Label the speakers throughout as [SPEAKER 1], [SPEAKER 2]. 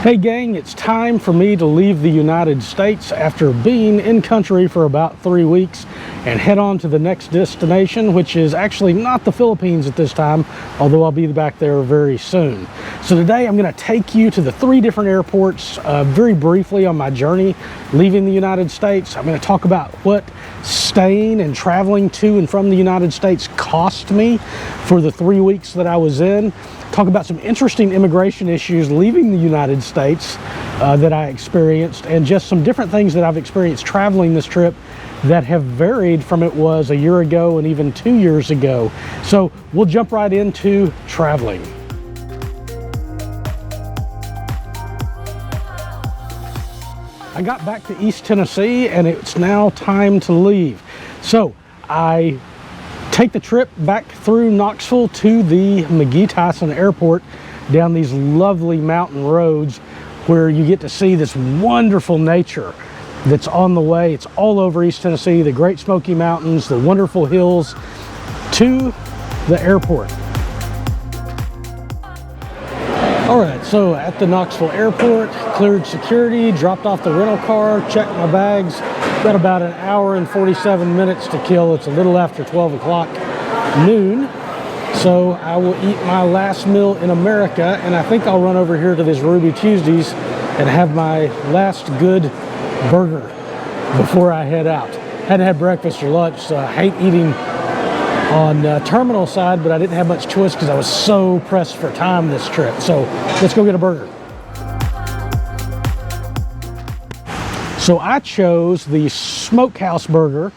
[SPEAKER 1] Hey gang, it's time for me to leave the United States after being in country for about 3 weeks and head on to the next destination, which is actually not the Philippines at this time, although I'll be back there very soon. So today I'm going to take you to the 3 different airports very briefly on my journey leaving the United States. I'm going to talk about what staying and traveling to and from the United States cost me for the 3 weeks that I was in. Talk about some interesting immigration issues leaving the United States that I experienced, and just some different things that I've experienced traveling this trip that have varied from it was a year ago and even 2 years ago. So we'll jump right into traveling. I got back to East Tennessee and it's now time to leave. So I take the trip back through Knoxville to the McGee-Tyson Airport down these lovely mountain roads where you get to see this wonderful nature that's on the way. It's all over East Tennessee, the Great Smoky Mountains, the wonderful hills, to the airport. All right, so at the Knoxville Airport, cleared security, dropped off the rental car, checked my bags. Got about an hour and 47 minutes to kill. It's a little after 12 o'clock noon. So I will eat my last meal in America, and I think I'll run over here to this Ruby Tuesdays and have my last good burger before I head out. Hadn't had breakfast or lunch, so I hate eating on terminal side, but I didn't have much choice because I was so pressed for time this trip. So let's go get a burger. So I chose the Smokehouse burger,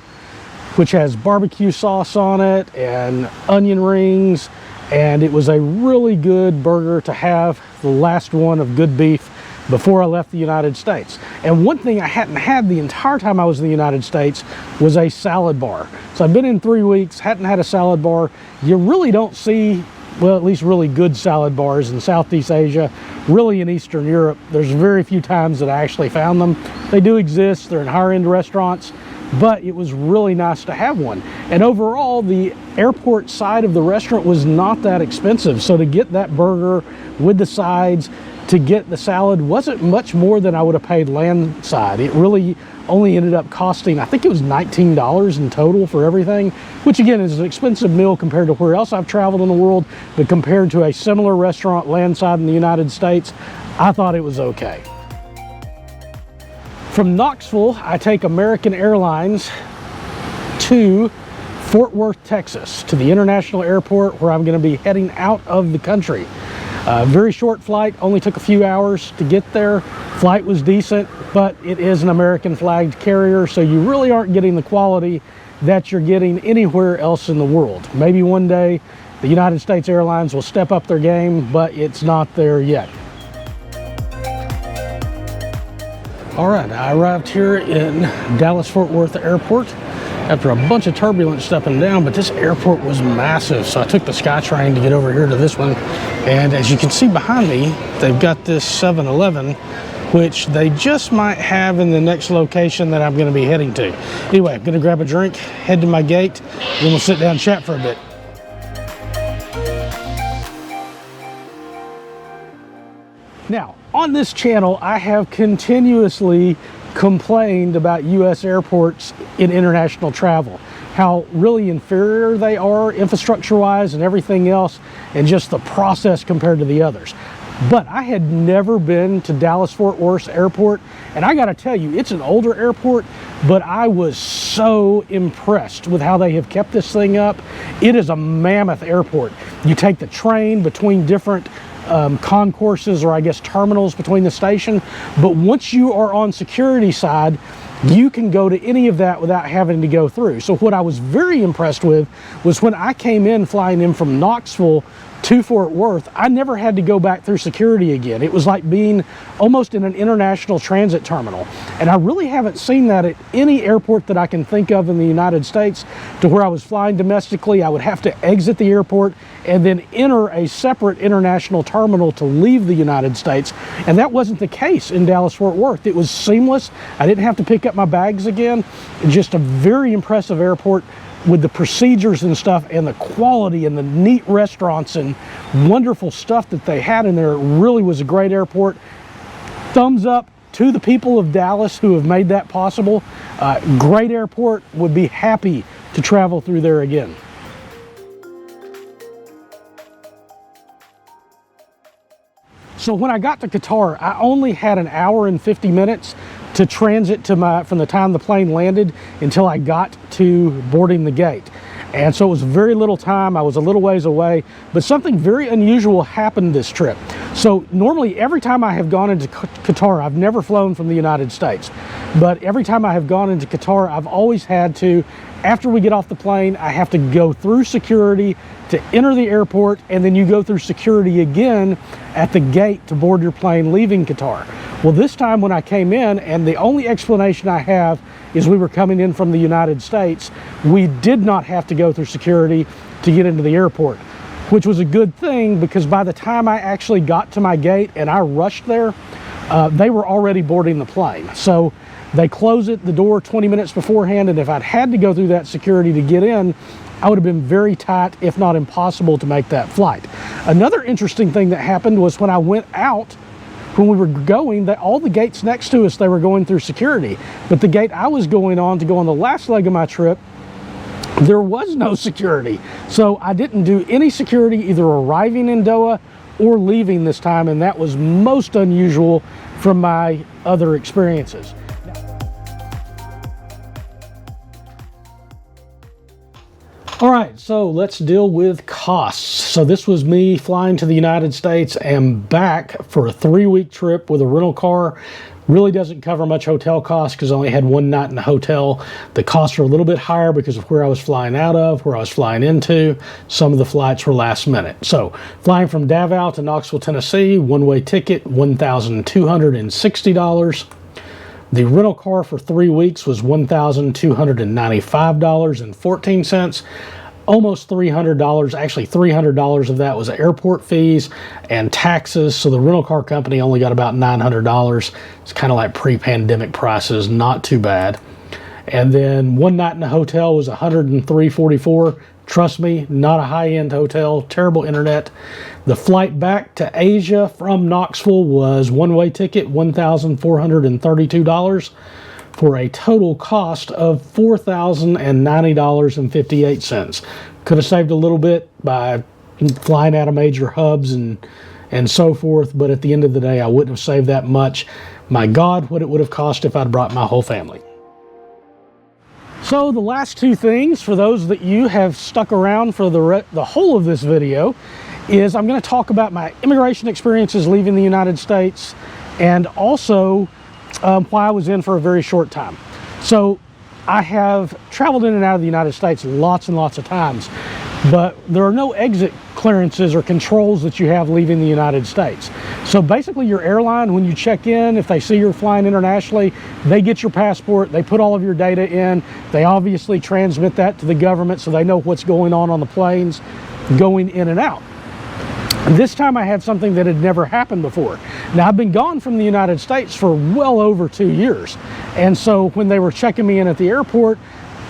[SPEAKER 1] which has barbecue sauce on it and onion rings, and it was a really good burger to have, the last one of good beef before I left the United States. And one thing I hadn't had the entire time I was in the United States was a salad bar. So I've been in 3 weeks, hadn't had a salad bar. You really don't see, well, at least really good salad bars in Southeast Asia, really in Eastern Europe. There's very few times that I actually found them. They do exist, they're in higher end restaurants, but it was really nice to have one. And overall, the airport side of the restaurant was not that expensive. So to get that burger with the sides, to get the salad, wasn't much more than I would have paid landside. It really only ended up costing, I think it was $19 in total for everything, which again is an expensive meal compared to where else I've traveled in the world, but compared to a similar restaurant landside in the United States, I thought it was okay. From Knoxville, I take American Airlines to Fort Worth, Texas, to the international airport where I'm going to be heading out of the country. Very short flight, only took a few hours to get there. Flight was decent, but it is an American flagged carrier, so you really aren't getting the quality that you're getting anywhere else in the world. Maybe one day the United States Airlines will step up their game, but it's not there yet. All right, I arrived here in Dallas-Fort Worth Airport after a bunch of turbulence stepping down, but this airport was massive, so I took the SkyTrain to get over here to this one. And as you can see behind me, they've got this 7-Eleven, which they just might have in the next location that I'm going to be heading to. Anyway, I'm going to grab a drink, head to my gate, then we'll sit down and chat for a bit. Now, on this channel, I have continuously complained about U.S. airports in international travel, how really inferior they are infrastructure-wise and everything else, and just the process compared to the others. But I had never been to Dallas-Fort Worth Airport, and I gotta tell you, it's an older airport, but I was so impressed with how they have kept this thing up. It is a mammoth airport. You take the train between different concourses, or I guess terminals between the station, but once you are on security side, you can go to any of that without having to go through. So what I was very impressed with was when I came in flying in from Knoxville to Fort Worth, I never had to go back through security again. It was like being almost in an international transit terminal. And I really haven't seen that at any airport that I can think of in the United States, to where I was flying domestically, I would have to exit the airport and then enter a separate international terminal to leave the United States. And that wasn't the case in Dallas-Fort Worth. It was seamless. I didn't have to pick up my bags again. Just a very impressive airport with the procedures and stuff, and the quality and the neat restaurants and wonderful stuff that they had in there. It really was a great airport. thumbs up to the people of Dallas who have made that possible. Great airport, would be happy to travel through there again. So when I got to Qatar, I only had an hour and 50 minutes to transit to from the time the plane landed until I got to boarding the gate. And so it was very little time. I was a little ways away, but something very unusual happened this trip. So normally every time I have gone into Qatar, I've never flown from the United States, but every time I have gone into Qatar, I've always had to, after we get off the plane, I have to go through security to enter the airport, and then you go through security again at the gate to board your plane leaving Qatar. Well, this time when I came in, and the only explanation I have is we were coming in from the United States, we did not have to go through security to get into the airport, which was a good thing because by the time I actually got to my gate and I rushed there, they were already boarding the plane. So they close the door 20 minutes beforehand, and if I'd had to go through that security to get in, I would have been very tight, if not impossible, to make that flight. Another interesting thing that happened was when I went out, when we were going, all the gates next to us, they were going through security. But the gate I was going on to go on the last leg of my trip, there was no security. So I didn't do any security either arriving in Doha or leaving this time, and that was most unusual from my other experiences. All right, so let's deal with costs. So this was me flying to the United States and back for a 3-week trip with a rental car. Really doesn't cover much hotel costs because I only had one night in the hotel. The costs are a little bit higher because of where I was flying out of, where I was flying into. Some of the flights were last minute. So flying from Davao to Knoxville, Tennessee, one-way ticket, $1,260. The rental car for 3 weeks was $1,295.14. Almost $300, actually $300 of that was airport fees and taxes. So the rental car company only got about $900. It's kind of like pre-pandemic prices, not too bad. And then one night in the hotel was $103.44. Trust me, not a high-end hotel, terrible internet. The flight back to Asia from Knoxville was one-way ticket, $1,432 for a total cost of $4,090.58. Could have saved a little bit by flying out of major hubs and so forth, but at the end of the day, I wouldn't have saved that much. My God, what it would have cost if I'd brought my whole family. So the last two things, for those that you have stuck around for the whole of this video, is I'm going to talk about my immigration experiences leaving the United States, and also why I was in for a very short time. So I have traveled in and out of the United States lots and lots of times, but there are no exit clearances or controls that you have leaving the United States. So basically your airline, when you check in, if they see you're flying internationally, they get your passport, they put all of your data in, they obviously transmit that to the government so they know what's going on the planes going in and out. This time I had something that had never happened before. Now I've been gone from the United States for well over 2 years. And so when they were checking me in at the airport,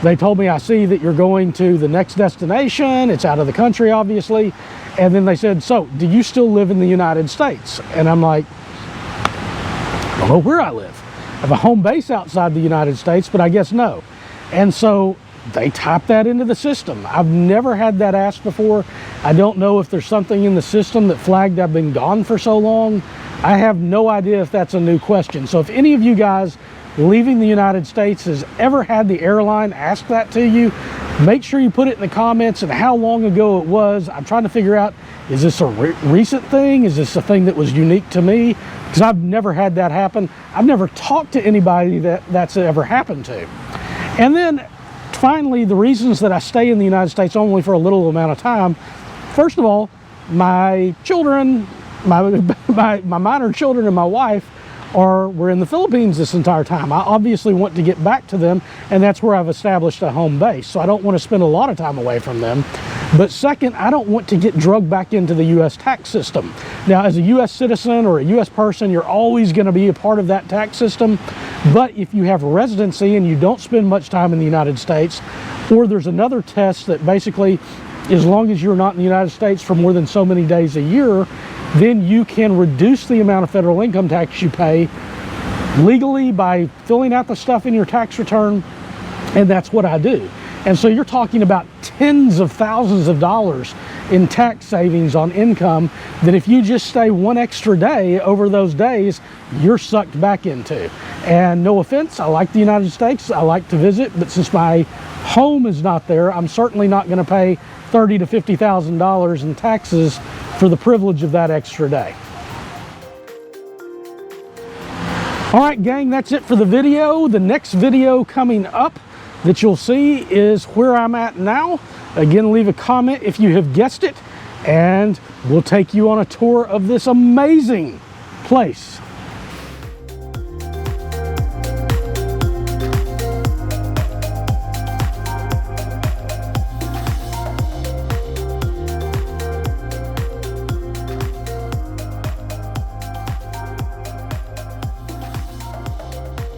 [SPEAKER 1] they told me, I see that you're going to the next destination. It's out of the country, obviously. And then they said, so do you still live in the United States? And I'm like, I don't know where I live. I have a home base outside the United States, but I guess no. And so they typed that into the system. I've never had that asked before. I don't know if there's something in the system that flagged I've been gone for so long. I have no idea if that's a new question. So if any of you guys leaving the United States has ever had the airline ask that to you, make sure you put it in the comments and how long ago it was. I'm trying to figure out, is this a recent thing? Is this a thing that was unique to me? Because I've never had that happen. I've never talked to anybody that's ever happened to. And then finally, the reasons that I stay in the United States only for a little amount of time. First of all, my children, my minor children and my wife were in the Philippines this entire time. I obviously want to get back to them, and that's where I've established a home base. So I don't want to spend a lot of time away from them. But second, I don't want to get drugged back into the U.S. tax system. Now, as a U.S. citizen or a U.S. person, you're always going to be a part of that tax system. But if you have residency and you don't spend much time in the United States, or there's another test that basically, as long as you're not in the United States for more than so many days a year, then you can reduce the amount of federal income tax you pay legally by filling out the stuff in your tax return, and that's what I do. And so you're talking about tens of thousands of dollars in tax savings on income that if you just stay one extra day over those days, you're sucked back into. And no offense, I like the United States, I like to visit, but since my home is not there, I'm certainly not going to pay $30,000 to $50,000 in taxes for the privilege of that extra day. All right, gang, that's it for the video. The next video coming up that you'll see is where I'm at now. Again, leave a comment if you have guessed it, and we'll take you on a tour of this amazing place.